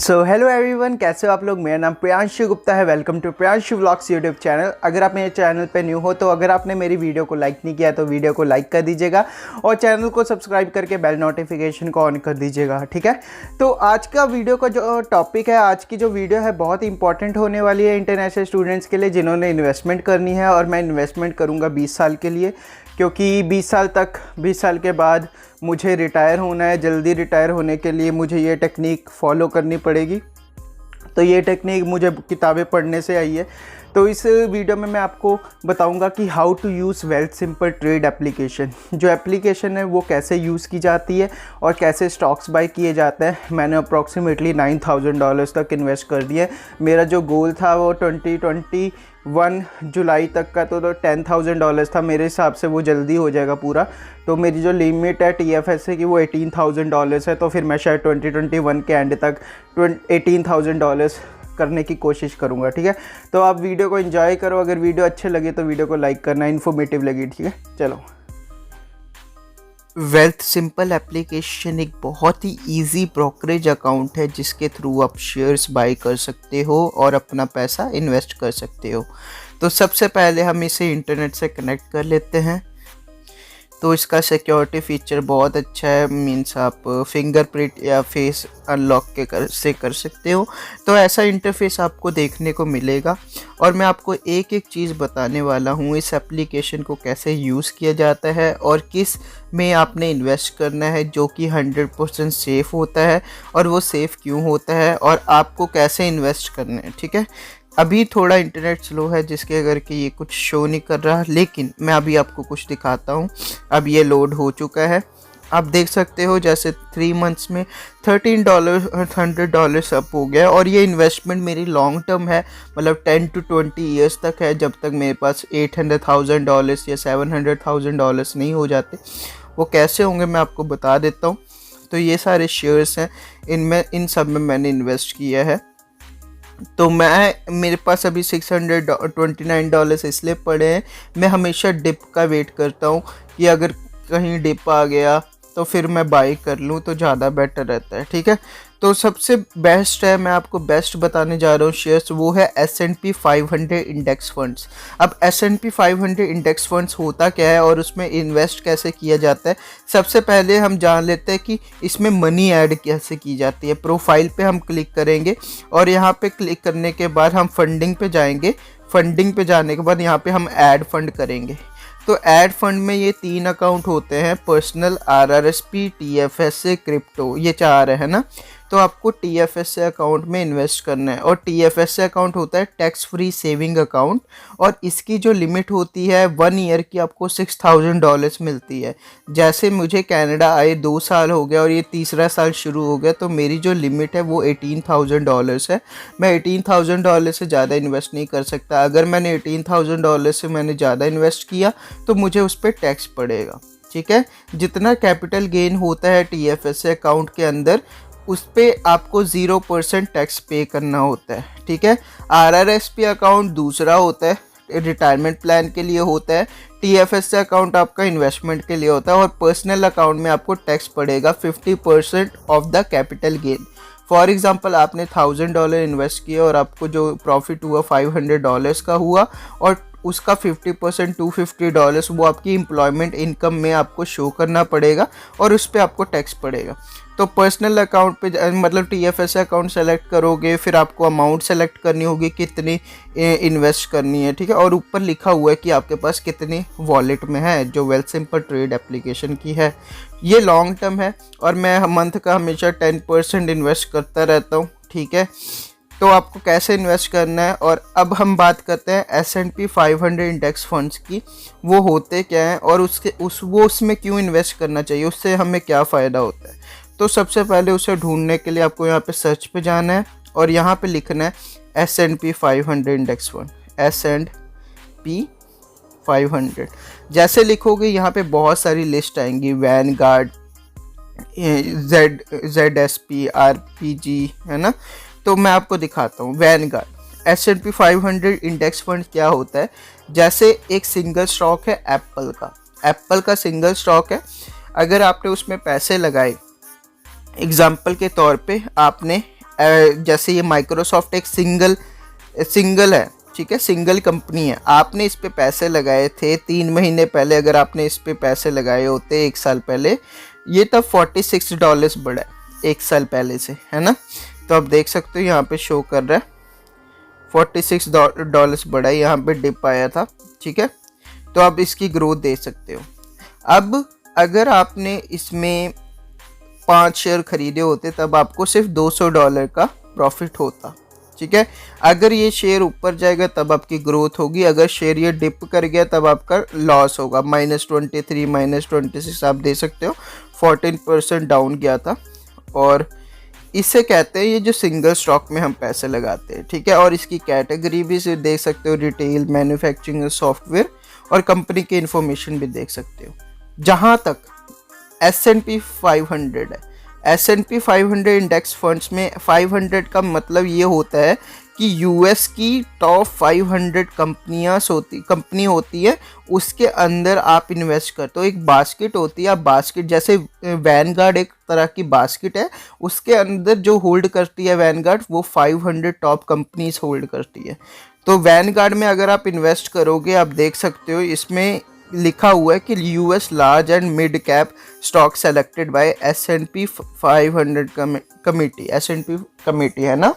So hello everyone, कैसे हो आप लोग। मेरा नाम प्रियांशु गुप्ता है। Welcome to Priyanshu vlogs YouTube channel. अगर आप मेरे चैनल पे न्यू हो तो अगर आपने मेरी वीडियो को लाइक नहीं किया तो वीडियो को लाइक कर दीजिएगा और चैनल को सब्सक्राइब करके बेल नोटिफिकेशन को ऑन कर दीजिएगा, ठीक है। तो आज का वीडियो का जो टॉपिक है, आज की जो वीडियो है बहुत इंपॉर्टेंट होने वाली है इंटरनेशनल स्टूडेंट्स के लिए जिन्होंने इन्वेस्टमेंट करनी है। और मैं इन्वेस्टमेंट करूँगा 20 साल के लिए, क्योंकि 20 साल के बाद मुझे रिटायर होना है। जल्दी रिटायर होने के लिए मुझे ये टेक्निक फॉलो करनी पड़ेगी। तो ये टेक्निक मुझे किताबें पढ़ने से आई है। तो इस वीडियो में मैं आपको बताऊंगा कि how to use Wealth Simple Trade application. जो एप्लीकेशन है वो कैसे यूज़ की जाती है और कैसे स्टॉक्स बाय किए जाते हैं। मैंने अप्रॉक्सीमेटली $9,000 तक इन्वेस्ट कर दिया है। मेरा जो गोल था वो 2021 जुलाई तक का, तो $10,000 था। मेरे हिसाब से वो जल्दी हो जाएगा पूरा। तो मेरी जो लिमिट है TFS की वो $18,000 है। तो फिर मैं शायद 2021 के एंड तक $18,000 करने की कोशिश करूंगा, ठीक है। तो आप वीडियो को एंजॉय करो। अगर वीडियो अच्छे लगे तो वीडियो को लाइक करना, इन्फॉर्मेटिव लगी, ठीक है। चलो, वेल्थ सिंपल एप्लीकेशन एक बहुत ही इजी ब्रोकरेज अकाउंट है जिसके थ्रू आप शेयर्स बाय कर सकते हो और अपना पैसा इन्वेस्ट कर सकते हो। तो सबसे पहले हम इसे इंटरनेट से कनेक्ट कर लेते हैं। तो इसका सिक्योरिटी फीचर बहुत अच्छा है, मीन्स आप फिंगरप्रिंट या फेस अनलॉक से कर सकते हो। तो ऐसा इंटरफेस आपको देखने को मिलेगा और मैं आपको एक एक चीज़ बताने वाला हूँ। इस एप्लीकेशन को कैसे यूज़ किया जाता है और किस में आपने इन्वेस्ट करना है, जो कि 100% सेफ़ होता है और वो सेफ़ क्यों होता है और आपको कैसे इन्वेस्ट करना है, ठीक है। अभी थोड़ा इंटरनेट स्लो है जिसके करके ये कुछ शो नहीं कर रहा, लेकिन मैं अभी आपको कुछ दिखाता हूँ। अब ये लोड हो चुका है, आप देख सकते हो। जैसे 3 मंथ्स में $100 अप हो गया और ये इन्वेस्टमेंट मेरी लॉन्ग टर्म है, मतलब 10 to 20 ईयर्स तक है। जब तक मेरे पास $800,000 या $700,000 नहीं हो जाते। वो कैसे होंगे मैं आपको बता देता हूँ। तो ये सारे शेयर्स हैं, इन सब में मैंने इन्वेस्ट किया है। तो मेरे पास अभी $629 इसलिए पड़े हैं। मैं हमेशा डिप का वेट करता हूँ कि अगर कहीं डिप आ गया तो फिर मैं बाई कर लूँ तो ज़्यादा बेटर रहता है, ठीक है। तो सबसे बेस्ट है, मैं आपको बेस्ट बताने जा रहा हूँ शेयर्स, वो है S&P 500 इंडेक्स फंड्स। अब S&P 500 इंडेक्स फंड्स होता क्या है और उसमें इन्वेस्ट कैसे किया जाता है। सबसे पहले हम जान लेते हैं कि इसमें मनी ऐड कैसे की जाती है। प्रोफाइल पे हम क्लिक करेंगे और यहाँ पे क्लिक करने के बाद हम फंडिंग पे जाएंगे। फंडिंग पे जाने के बाद यहाँ पे हम ऐड फंड करेंगे। तो ऐड फंड में ये 3 अकाउंट होते हैं, पर्सनल, RRSP, TFSA, क्रिप्टो, ये 4 है ना। तो आपको TFSA अकाउंट में इन्वेस्ट करना है और TFSA अकाउंट होता है टैक्स फ्री सेविंग अकाउंट और इसकी जो लिमिट होती है 1 ईयर की आपको $6,000 मिलती है। जैसे मुझे कनाडा आए 2 साल हो गया और ये तीसरा साल शुरू हो गया, तो मेरी जो लिमिट है वो $18,000 है। मैं $18,000 से ज़्यादा इन्वेस्ट नहीं कर सकता। अगर मैंने $18,000 से मैंने ज़्यादा इन्वेस्ट किया तो मुझे उस पर टैक्स पड़ेगा, ठीक है। जितना कैपिटल गेन होता है TFSA अकाउंट के अंदर, उस पर आपको 0% टैक्स पे करना होता है, ठीक है। RRSP अकाउंट दूसरा होता है, रिटायरमेंट प्लान के लिए होता है। TFSA अकाउंट आपका इन्वेस्टमेंट के लिए होता है और पर्सनल अकाउंट में आपको टैक्स पड़ेगा 50% of the capital gain. For example, आपने $1,000 इन्वेस्ट किया और आपको जो प्रॉफिट हुआ $500 का हुआ और उसका 50% $250 वो आपकी एम्प्लॉयमेंट इनकम में आपको शो करना पड़ेगा और उस पर आपको टैक्स पड़ेगा। तो पर्सनल अकाउंट पे मतलब TFSA अकाउंट सेलेक्ट करोगे, फिर आपको अमाउंट सेलेक्ट करनी होगी कितनी इन्वेस्ट करनी है, ठीक है। और ऊपर लिखा हुआ है कि आपके पास कितनी वॉलेट में है, जो वेल्थ सिंपल ट्रेड एप्लीकेशन की है। ये लॉन्ग टर्म है और मैं मंथ का हमेशा 10% इन्वेस्ट करता रहता हूँ, ठीक है। तो आपको कैसे इन्वेस्ट करना है। और अब हम बात करते हैं S&P 500 इंडेक्स फंड्स की। वो होते क्या हैं और उसमें क्यों इन्वेस्ट करना चाहिए, उससे हमें क्या फ़ायदा होता है। तो सबसे पहले उसे ढूंढने के लिए आपको यहाँ पे सर्च पे जाना है और यहाँ पे लिखना है S&P 500 इंडेक्स फंड, S&P 500। जैसे लिखोगे यहाँ पे बहुत सारी लिस्ट आएंगी, वैनगार्ड, ZSP, RPG, है ना। तो मैं आपको दिखाता हूँ वैनगार्ड। S&P 500 इंडेक्स फंड क्या होता है। जैसे एक सिंगल स्टॉक है एप्पल का सिंगल स्टॉक है। अगर आपने उसमें पैसे लगाए, एग्जाम्पल के तौर पे आपने जैसे ये माइक्रोसॉफ्ट एक सिंगल है, ठीक है, सिंगल कंपनी है। आपने इस पे पैसे लगाए थे 3 महीने पहले, अगर आपने इस पे पैसे लगाए होते 1 साल पहले, ये तब $46 बढ़ा है 1 साल पहले से, है ना। तो आप देख सकते हो यहाँ पे शो कर रहा है $46 बढ़ा है, यहाँ पे डिप आया था, ठीक है। तो आप इसकी ग्रोथ देख सकते हो। अब अगर आपने इसमें 5 शेयर खरीदे होते तब आपको सिर्फ $200 का प्रॉफिट होता, ठीक है। अगर ये शेयर ऊपर जाएगा तब आपकी ग्रोथ होगी, अगर शेयर ये डिप कर गया तब आपका लॉस होगा। -23 -26 आप दे सकते हो, 14% डाउन गया था। और इसे कहते हैं ये जो सिंगल स्टॉक में हम पैसे लगाते हैं, ठीक है। और इसकी कैटेगरी भी से देख सकते हो, रिटेल, मैन्युफैक्चरिंग, सॉफ्टवेयर, और कंपनी की इंफॉर्मेशन भी देख सकते हो। जहाँ तक S&P 500 है, S&P 500 इंडेक्स फंड्स में 500 का मतलब ये होता है कि यूएस की टॉप 500 कंपनी होती है, उसके अंदर आप इन्वेस्ट करते हो। एक बास्केट होती है, आप बास्केट जैसे वैनगार्ड एक तरह की बास्केट है, उसके अंदर जो होल्ड करती है वैनगार्ड, वो 500 टॉप कंपनीज होल्ड करती है। तो वैनगार्ड में अगर आप इन्वेस्ट करोगे, आप देख सकते हो इसमें लिखा हुआ है कि US large and mid cap stock selected bye S&P 500 committee, S&P committee, है ना।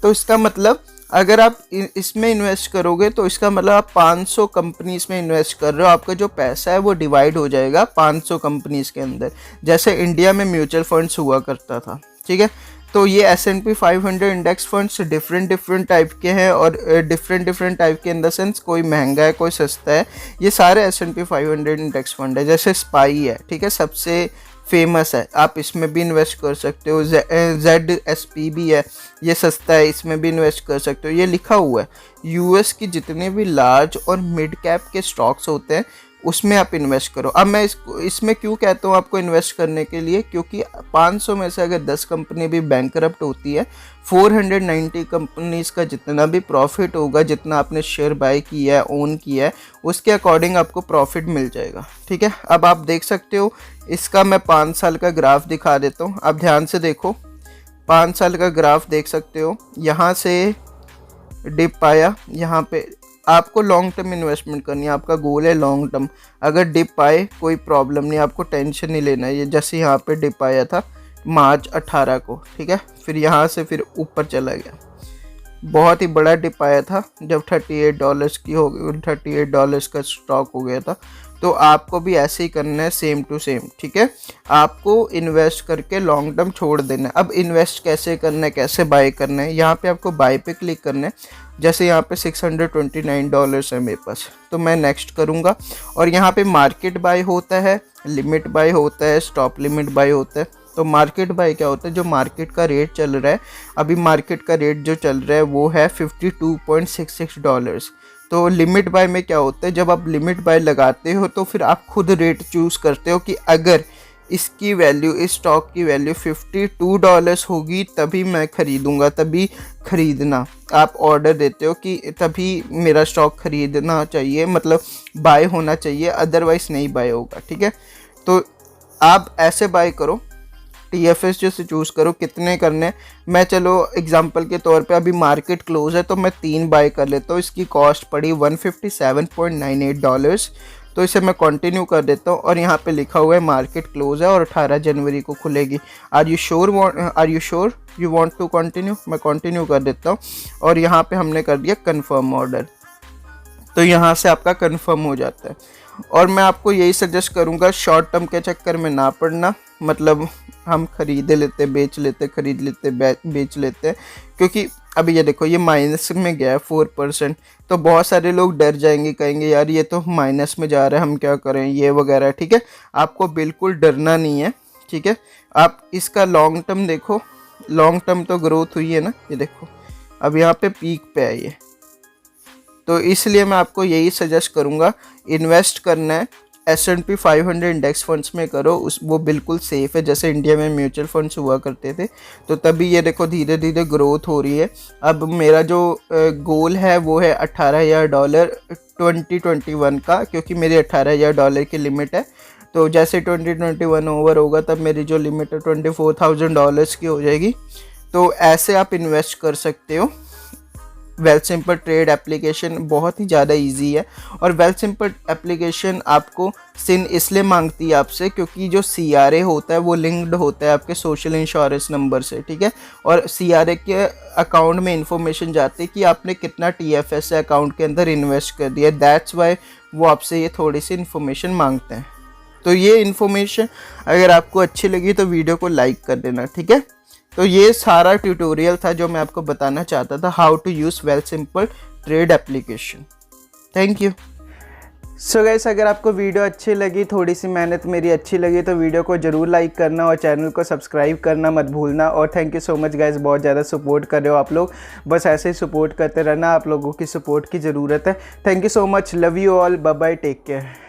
तो इसका मतलब अगर आप इसमें इन्वेस्ट करोगे तो इसका मतलब आप 500 कंपनीज में इन्वेस्ट कर रहे हो। आपका जो पैसा है वो डिवाइड हो जाएगा 500 कंपनीज के अंदर, जैसे इंडिया में म्यूचुअल फंड्स हुआ करता था, ठीक है। तो ये S&P 500 index funds different type के हैं, और डिफरेंट टाइप के इन द सेंस कोई महंगा है कोई सस्ता है। ये सारे S&P 500 इंडेक्स फंड है। जैसे स्पाई है, ठीक है, सबसे फेमस है, आप इसमें भी इन्वेस्ट कर सकते हो। ZSP भी है, ये सस्ता है, इसमें भी इन्वेस्ट कर सकते हो। ये लिखा हुआ है यूएस की जितने भी लार्ज और मिड कैप के स्टॉक्स होते हैं उसमें आप इन्वेस्ट करो। अब मैं इसमें क्यों कहता हूँ आपको इन्वेस्ट करने के लिए, क्योंकि 500 में से अगर 10 कंपनी भी बैंकरप्ट होती है, 490 कंपनीज का जितना भी प्रॉफिट होगा, जितना आपने शेयर बाय किया है, ओन किया है, उसके अकॉर्डिंग आपको प्रॉफिट मिल जाएगा, ठीक है। अब आप देख सकते हो, इसका मैं 5 साल का ग्राफ दिखा देता हूँ। आप ध्यान से देखो, 5 साल का ग्राफ देख सकते हो। यहाँ से डिप आया, यहाँ पे आपको लॉन्ग टर्म इन्वेस्टमेंट करनी है, आपका गोल है लॉन्ग टर्म। अगर डिप आए कोई प्रॉब्लम नहीं, आपको टेंशन नहीं लेना है। ये जैसे यहाँ पे डिप आया था मार्च 18 को, ठीक है, फिर यहाँ से फिर ऊपर चला गया, बहुत ही बड़ा डिप आया था जब $38 की हो गई, $38 का स्टॉक हो गया था। तो आपको भी ऐसे ही करना है, सेम टू सेम, ठीक है। आपको इन्वेस्ट करके लॉन्ग टर्म छोड़ देना है। अब इन्वेस्ट कैसे करना है, कैसे बाय करना है, यहाँ पे आपको बाय पे क्लिक करना है। जैसे यहाँ पे $629 है मेरे पास, तो मैं नेक्स्ट करूँगा। और यहाँ पे मार्केट बाय होता है, लिमिट बाय होता है, स्टॉप लिमिट बाय होता है। तो मार्केट बाय क्या होता है, जो मार्केट का रेट चल रहा है, अभी मार्केट का रेट जो चल रहा है वो है $52.66। तो लिमिट बाय में क्या होता है, जब आप लिमिट बाय लगाते हो तो फिर आप खुद रेट चूज़ करते हो कि अगर इसकी वैल्यू, इस स्टॉक की वैल्यू $52 होगी तभी मैं ख़रीदूँगा, तभी ख़रीदना। आप ऑर्डर देते हो कि तभी मेरा स्टॉक ख़रीदना चाहिए, मतलब बाय होना चाहिए, अदरवाइज़ नहीं बाय होगा, ठीक है। तो आप ऐसे बाय करो, TFS जैसे चूज़ करो कितने करने। मैं चलो एग्जांपल के तौर पे अभी मार्केट क्लोज है तो मैं 3 बाय कर लेता हूँ। इसकी कॉस्ट पड़ी $157.98, तो इसे मैं कंटिन्यू कर देता हूँ। और यहाँ पे लिखा हुआ है मार्केट क्लोज है और 18 जनवरी को खुलेगी। Are you sure you want to continue, मैं कंटिन्यू कर देता हूँ। और यहाँ पे हमने कर दिया कंफर्म ऑर्डर, तो यहाँ से आपका कंफर्म हो जाता है। और मैं आपको यही सजेस्ट करूँगा, शॉर्ट टर्म के चक्कर में ना पड़ना, मतलब हम खरीद लेते बेच लेते, खरीद लेते बेच लेते, क्योंकि अभी ये देखो ये माइनस में गया है 4%। तो बहुत सारे लोग डर जाएंगे, कहेंगे यार ये तो माइनस में जा रहा है, हम क्या करें, ये वगैरह, ठीक है। आपको बिल्कुल डरना नहीं है, ठीक है। आप इसका लॉन्ग टर्म देखो, लॉन्ग टर्म तो ग्रोथ हुई है ना, ये देखो अब यहाँ पे पीक पे है ये। तो इसलिए मैं आपको यही सजेस्ट करूँगा, इन्वेस्ट करना है S&P 500 इंडेक्स फंड्स में करो, वो बिल्कुल सेफ़ है। जैसे इंडिया में म्यूचुअल फंड्स हुआ करते थे, तो तभी ये देखो धीरे धीरे ग्रोथ हो रही है। अब मेरा जो गोल है वो है $18,000 2021 का, क्योंकि मेरी $18,000 की लिमिट है। तो जैसे 2021 ओवर होगा तब मेरी जो लिमिट है $24,000 की हो जाएगी। तो ऐसे आप इन्वेस्ट कर सकते हो। वेल्थ ट्रेड एप्लीकेशन बहुत ही ज़्यादा इजी है, और वेल्थ एप्लीकेशन आपको सिन इसलिए मांगती है आपसे क्योंकि जो CRA होता है वो लिंक्ड होता है आपके सोशल इंश्योरेंस नंबर से, ठीक है। और CRA के अकाउंट में इंफॉर्मेशन जाती है कि आपने कितना TFS अकाउंट के अंदर इन्वेस्ट कर दिया, दैट्स वाई वो आपसे ये थोड़ी सी इन्फॉर्मेशन मांगते हैं। तो ये इन्फॉर्मेशन अगर आपको अच्छी लगी तो वीडियो को लाइक कर देना, ठीक है। तो ये सारा ट्यूटोरियल था जो मैं आपको बताना चाहता था, how to use Wealth Trade application. Thank you. So guys, अगर आपको वीडियो अच्छी लगी, थोड़ी सी मेहनत मेरी अच्छी लगी, तो वीडियो को ज़रूर लाइक करना और चैनल को सब्सक्राइब करना मत भूलना। और thank you so much guys, बहुत ज़्यादा सपोर्ट कर रहे हो आप लोग, बस ऐसे ही सपोर्ट करते रहना, आप लोगों की सपोर्ट की ज़रूरत है। Thank you so much, love you all, bye bye, take care.